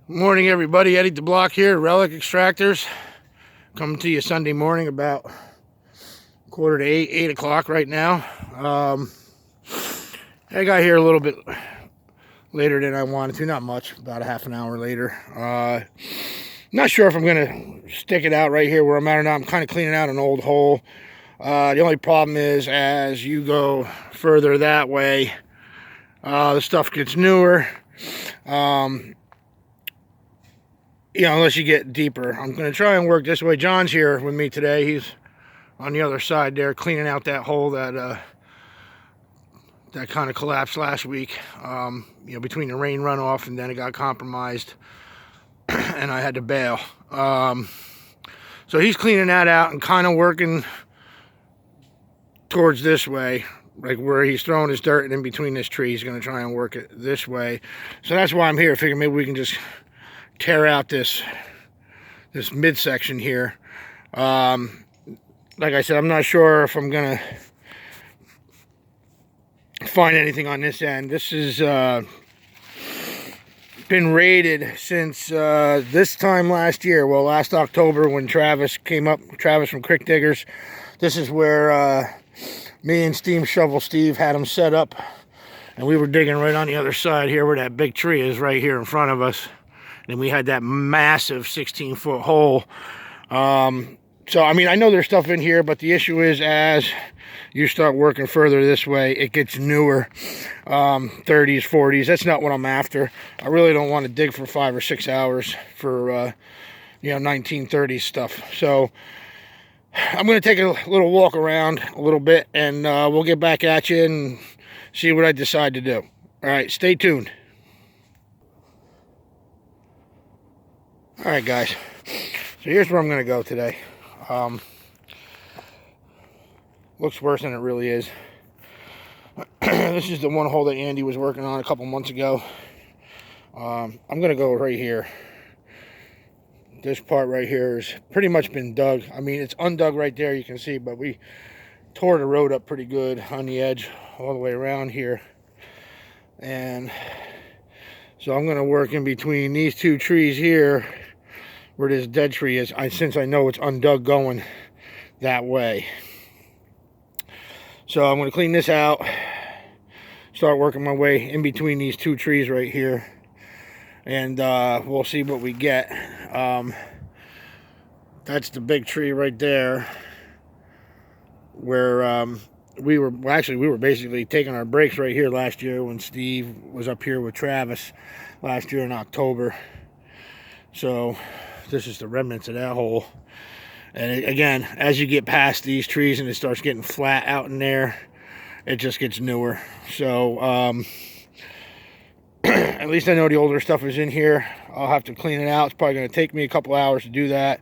Morning, everybody. Eddie the Block here, Relic Extractors. Coming to you Sunday morning about quarter to 8 o'clock right now. I got here a little bit later than I wanted to. Not much, about a half an hour later. Not sure if I'm going to stick it out right here where I'm at or not. I'm kind of cleaning out an old hole. The only problem is as you go further that way, the stuff gets newer. Unless you get deeper. I'm going to try and work this way. John's here with me today. He's on the other side there cleaning out that hole that kind of collapsed last week. Between the rain runoff and then it got compromised and I had to bail. So he's cleaning that out and kind of working towards this way, like where he's throwing his dirt and in between this tree. He's going to try and work it this way. So that's why I'm here. I figure maybe we can just tear out this midsection here. Like I said, I'm not sure if I'm gonna find anything on this end. This has been raided since this time last year. Well, last October when Travis came up, Travis from Creek Diggers. This is where me and Steam Shovel Steve had him set up, and we were digging right on the other side here where that big tree is right here in front of us. And we had that massive 16-foot hole. So, I mean, I know there's stuff in here, but the issue is as you start working further this way, it gets newer, 30s, 40s. That's not what I'm after. I really don't want to dig for 5 or 6 hours for, 1930s stuff. So, I'm going to take a little walk around a little bit, and we'll get back at you and see what I decide to do. All right, stay tuned. Alright guys, so here's where I'm going to go today. Looks worse than it really is. This is the one hole that Andy was working on a couple months ago. I'm going to go right here. This part right here has pretty much been dug. I mean, it's undug right there, you can see, but we tore the road up pretty good on the edge all the way around here. And so I'm going to work in between these two trees here where this dead tree is, since I know it's undug going that way. So I'm going to clean this out, start working my way in between these two trees right here, and we'll see what we get. That's the big tree right there where we were basically taking our breaks right here last year when Steve was up here with Travis last year in October. So this is the remnants of that hole. And again, as you get past these trees and it starts getting flat out in there, it just gets newer. So at least I know the older stuff is in here. I'll have to clean it out. It's probably going to take me a couple hours to do that,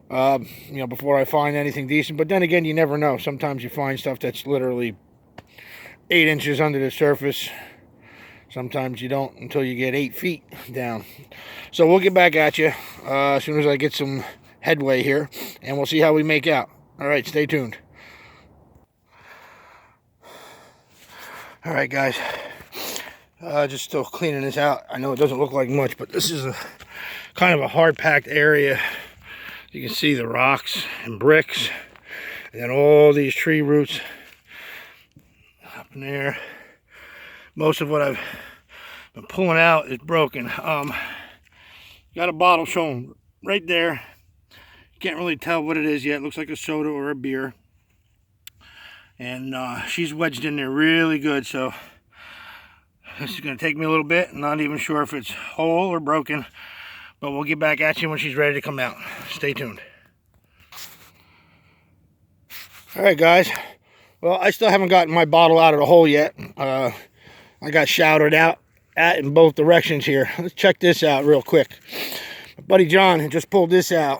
before I find anything decent. But then again, you never know. Sometimes you find stuff that's literally 8 inches under the surface. Sometimes you don't until you get 8 feet down. So we'll get back at you as soon as I get some headway here, and we'll see how we make out. All right, stay tuned. All right, guys. Just still cleaning this out. I know it doesn't look like much, but this is a kind of a hard-packed area. You can see the rocks and bricks, and then all these tree roots up in there. Most of what I've been pulling out is broken. Got a bottle shown right there. Can't really tell what it is yet. Looks like a soda or a beer. And she's wedged in there really good. So this is going to take me a little bit. I'm not even sure if it's whole or broken. But we'll get back at you when she's ready to come out. Stay tuned. Alright guys. Well, I still haven't gotten my bottle out of the hole yet. I got shouted out at in both directions here. Let's check this out real quick. My buddy John had just pulled this out.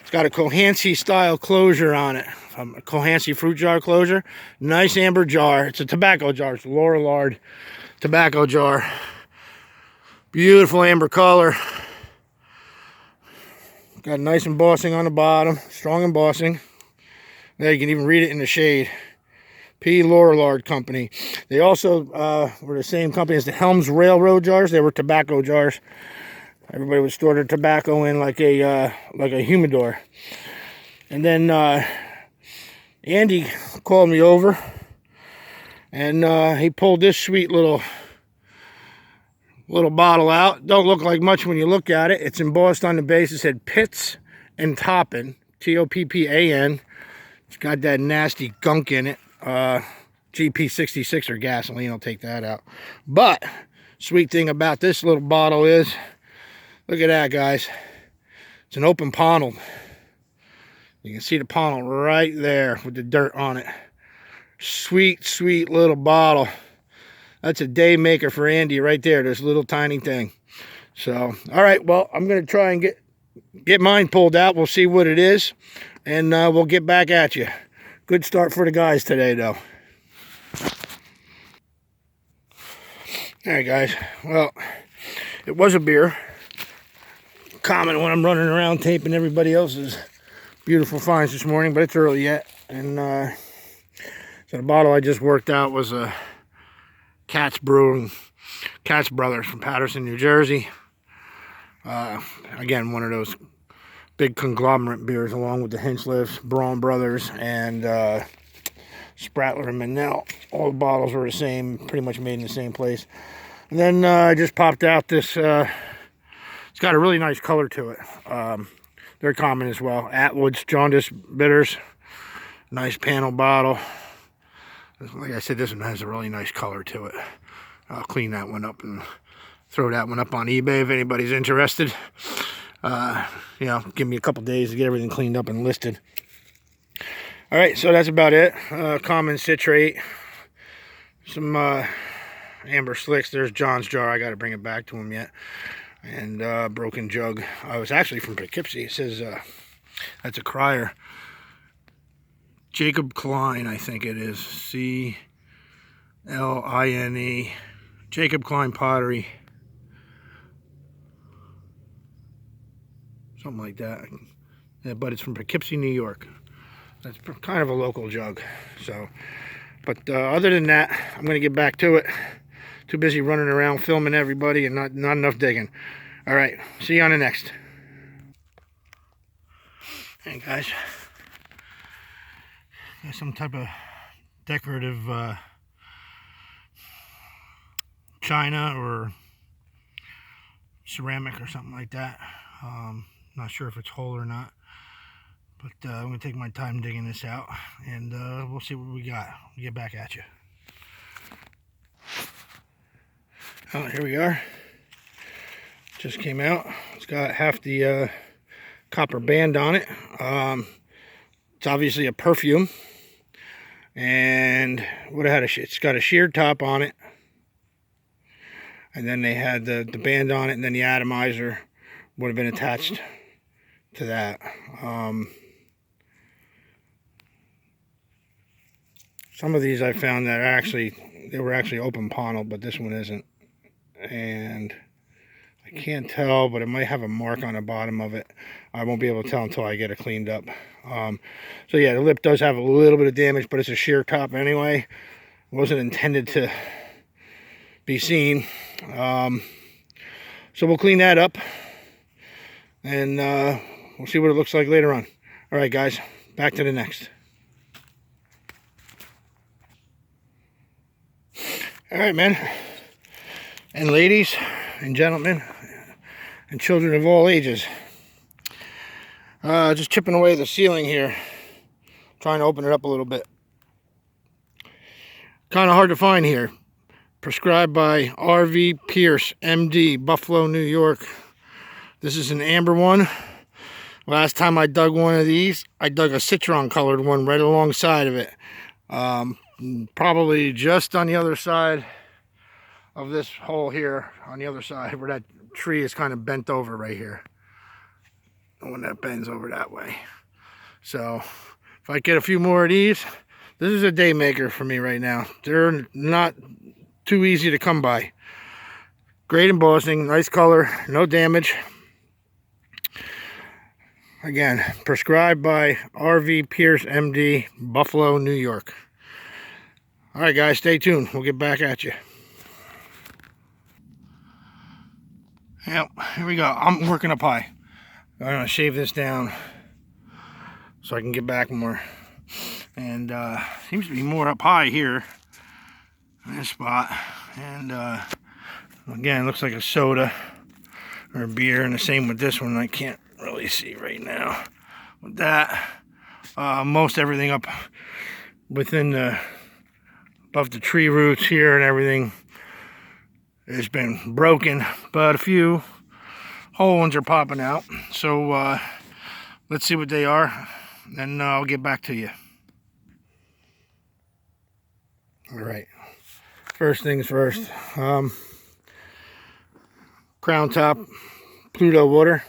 It's got a Cohancy style closure on it. A Cohancy fruit jar closure. Nice amber jar. It's a tobacco jar. It's a LORILLARD tobacco jar. Beautiful amber color. Got nice embossing on the bottom. Strong embossing. There, you can even read it in the shade. LORILLARD company. They also were the same company as the Helms Railroad jars. They were tobacco jars. Everybody would store their tobacco in like a humidor. And then Andy called me over, and he pulled this sweet little bottle out. Don't look like much when you look at it. It's embossed on the base. It said Pitts and Toppin, Toppan. It's got that nasty gunk in it. GP66 or gasoline will take that out. But sweet thing about this little bottle is, look at that, guys. It's an open PONTIL. You can see the PONTIL right there with the dirt on it. Sweet, sweet little bottle. That's a day maker for Andy right there, this little tiny thing. So, all right, well, I'm going to try and get mine pulled out. We'll see what it is, and we'll get back at you. Good start for the guys today, though. All right, guys. Well, it was a beer. Common when I'm running around taping everybody else's beautiful finds this morning, but it's early yet. And so the bottle I just worked out was a Katz Brewing, Katz Brothers from Paterson, New Jersey. Again, one of those big conglomerate beers, along with the Hinchliffe, Braun Brothers, and Spratler and Manel. All the bottles were the same, pretty much made in the same place. And then I just popped out this. It's got a really nice color to it. They're common as well. Atwood's Jaundice Bitters. Nice panel bottle. Like I said, this one has a really nice color to it. I'll clean that one up and throw that one up on eBay if anybody's interested. You know, give me a couple days to get everything cleaned up and listed. All right, so that's about it. Common citrate. Some amber slicks. There's John's jar. I got to bring it back to him yet. And broken jug. I was actually from Poughkeepsie. It says that's a crier. Jacob Klein, I think it is. C-L-I-N-E. Jacob Klein Pottery. Something like that. Yeah, but it's from Poughkeepsie, New York. That's kind of a local jug. So, but other than that, I'm going to get back to it. Too busy running around filming everybody and not enough digging. All right, see you on the next. Hey guys. Got some type of decorative china or ceramic or something like that. Not sure if it's whole or not, but I'm gonna take my time digging this out, and we'll see what we got. We'll get back at you. Oh, here we are. Just came out. It's got half the copper band on it. It's obviously a perfume. And what had it's got a sheared top on it, and then they had the band on it, and then the atomizer would have been attached to that. Some of these I found that they were actually open PONTIL, but this one isn't, and I can't tell, but it might have a mark on the bottom of it. I won't be able to tell until I get it cleaned up. So yeah, the lip does have a little bit of damage, but it's a sheer top anyway. It wasn't intended to be seen. So we'll clean that up, and we'll see what it looks like later on. All right, guys, back to the next. All right, men and ladies and gentlemen and children of all ages. Just chipping away the ceiling here, trying to open it up a little bit. Kind of hard to find here. Prescribed by R.V. Pierce, M.D., Buffalo, New York. This is an amber one. Last time I dug one of these, I dug a citron colored one right alongside of it. Probably just on the other side of this hole here, on the other side where that tree is kind of bent over right here. When that bends over that way. So if I get a few more of these, this is a day maker for me right now. They're not too easy to come by. Great embossing, nice color, no damage. Again, prescribed by R.V. Pierce, M.D., Buffalo, New York. All right, guys, stay tuned. We'll get back at you. Yep, here we go. I'm working up high. I'm gonna shave this down so I can get back more. And seems to be more up high here in this spot. And again, looks like a soda or a beer, and the same with this one. I can't really see right now with that. Most everything up within the above the tree roots here and everything has been broken, but a few whole ones are popping out. So let's see what they are, and I'll get back to you. All right, first things first. Crown top Pluto water,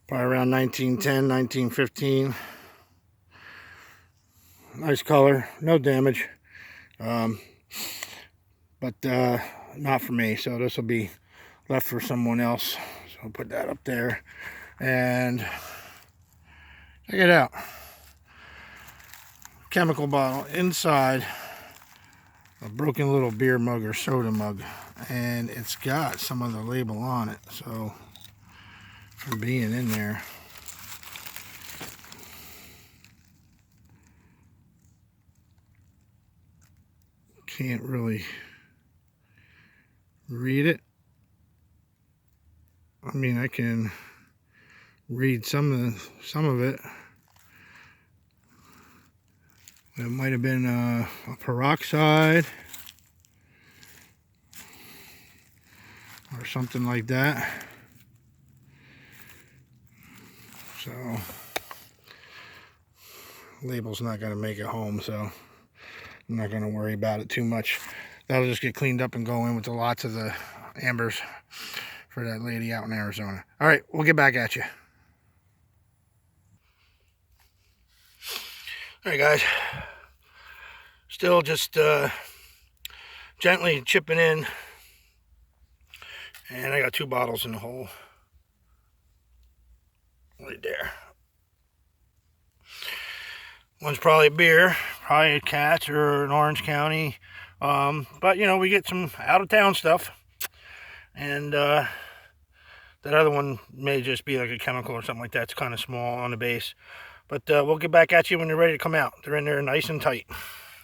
probably around 1910, 1915. Nice color, no damage, but not for me, so this will be left for someone else. So I'll put that up there, and check it out. Chemical bottle inside a broken little beer mug or soda mug, and it's got some of the label on it, so for being in there. Can't really read it. I mean, I can read some of it. It might have been a peroxide or something like that. So label's not going to make it home, so I'm not going to worry about it too much. That'll just get cleaned up and go in with the lots of the ambers for that lady out in Arizona. All right, we'll get back at you. All right, guys. Still just gently chipping in. And I got 2 bottles in the hole. Right there. One's probably a beer, probably a Cats or an Orange County. But, you know, we get some out-of-town stuff. And that other one may just be like a chemical or something like that. It's kind of small on the base. But we'll get back at you when they're ready to come out. They're in there nice and tight.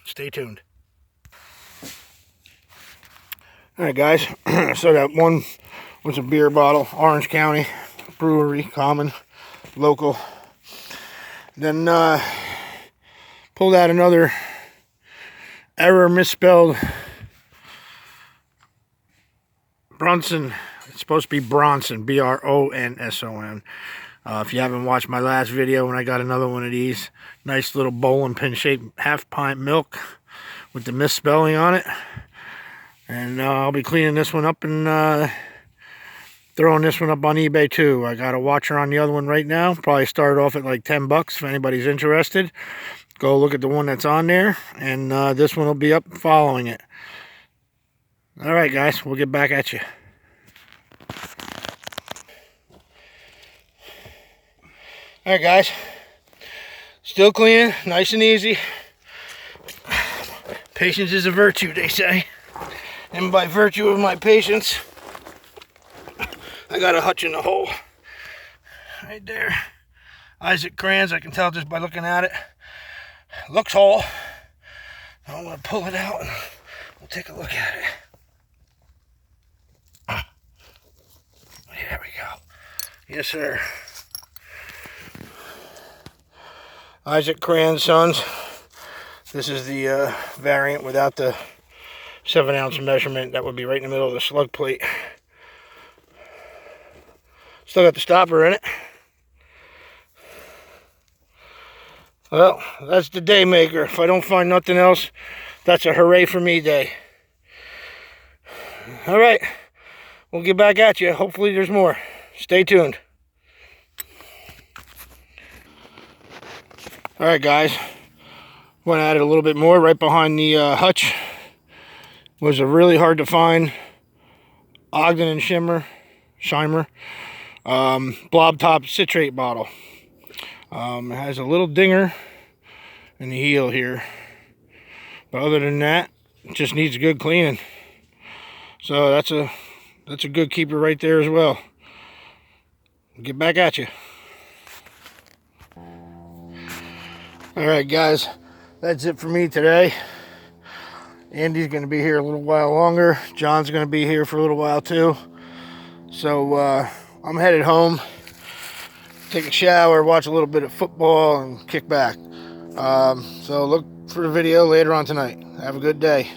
Stay tuned. All right, guys. So that one was a beer bottle. Orange County Brewery, common, local. Then pulled out another error misspelled Bronson. It's supposed to be Bronson, B-R-O-N-S-O-N. If you haven't watched my last video when I got another one of these, nice little bowling pin shaped half-pint milk with the misspelling on it. And I'll be cleaning this one up and throwing this one up on eBay too. I got a watcher on the other one right now. Probably start off at like 10 bucks if anybody's interested. Go look at the one that's on there, and this one will be up following it. All right, guys, we'll get back at you. All right, guys, still cleaning, nice and easy. Patience is a virtue, they say. And by virtue of my patience, I got a hutch in the hole. Right there. Isaac Crayons, I can tell just by looking at it. Looks whole. I'm going to pull it out and we'll take a look at it. There we go. Yes, sir. Isaac Crayons Sons. This is the variant without the 7-ounce measurement. That would be right in the middle of the slug plate. Still got the stopper in it. Well, that's the day maker. If I don't find nothing else, that's a hooray for me day. All right, we'll get back at you. Hopefully there's more. Stay tuned. All right, guys. Went at it a little bit more. Right behind the hutch was a really hard to find Ogden and Scheimer blob top citrate bottle. It has a little dinger in the heel here, but other than that, it just needs good cleaning. So that's That's a good keeper right there as well. Get back at you. Alright guys, that's it for me today. Andy's going to be here a little while longer. John's going to be here for a little while too. So I'm headed home, take a shower, watch a little bit of football, and kick back. So look for the video later on tonight. Have a good day.